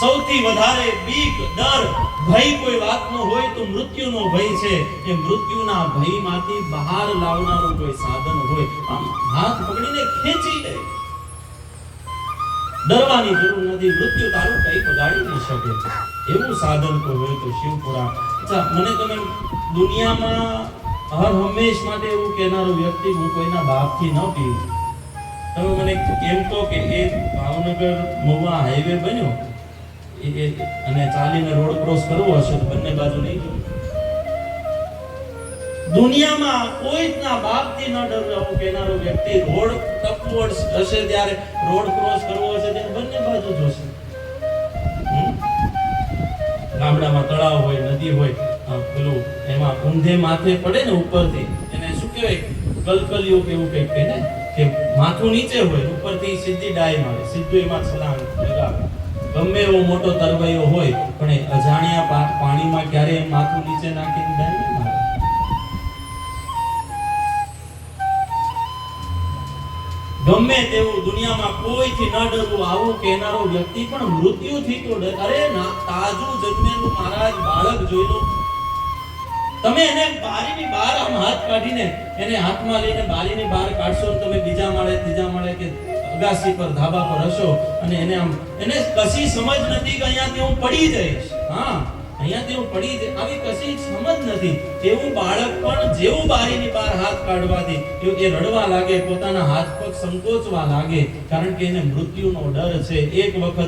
સૌથી વધારે બીક, ડર, ભય કોઈ વાતનો હોય તો મૃત્યુનો ભય છે. એ મૃત્યુના ભયમાંથી બહાર લાવનારું કોઈ સાધન હોય, આમ હાથ પકડીને ખેંચી લે. ડરવાની જરૂર નથી, મૃત્યુ તારું કઈ બગાડી નહીં શકે એવું સાધન કોઈ હોય તો શિવપુરા. અચ્છા, મને તમે દુનિયામાં હર હંમેશ માટે એવું કહેનારો વ્યક્તિ હું કોઈના બાપથી ન પીવું. તમે મને એમ કહો કે એ ભાવનગર મહુવા હાઈવે બન્યો અને ચાલીને રોડ ક્રોસ કરવો હશે તો બંને બાજુ નહીં જવું. દુનિયામાં કોઈના બાપથી ન ડરવું કહેનારો વ્યક્તિ રોડ ટપવો હશે ત્યારે, રોડ ક્રોસ કરવો હશે ત્યારે બંને બાજુ જોશે. ગામડામાં તળાવ હોય, નદી હોય, પેલું એમાં ઊંધે માથે પડે ને ઉપરથી, એને શું કહેવાય, કલકલિયું કેવું કંઈક કહે ને, કે માથું નીચે હોય, ઉપરથી સીધી ડાય મારે, સીધું એમાં છલાંગ લગાવે. ગમે એવો મોટો તરવૈયો હોય પણ એ અજાણ્યા પાણીમાં ક્યારે માથું નીચે નાખીને ડાય નહીં મારે. ગમે તેવું દુનિયામાં કોઈથી ન ડરવું આવું કહેનારો વ્યક્તિ પણ મૃત્યુથી તો ડરે. અરે ના, તાજું જન્મેલું મહારાજ બાળક જોઈ લો, તમે એને બારીની બહાર આમ હાથ કાઢીને એને હાથમાં લઈને બારીની બહાર કાઢશો, તમે બીજા માળે, ત્રીજા માળે કે અગાસી પર, ધાબા પર હશો અને એને આમ, એને કશી સમજ નથી કે અહીંયાથી હું પડી જઈશ. હા, અહીંયાથી હું પડી જઈશ, આવી કશી સમજ નથી. એવું બાળક પણ જેવું બારીની બહાર હાથ કાઢવાથી એ રડવા લાગે, પોતાના હાથ પગ સંકોચવા લાગે, કારણ કે એને મૃત્યુનો ડર છે. એક વખત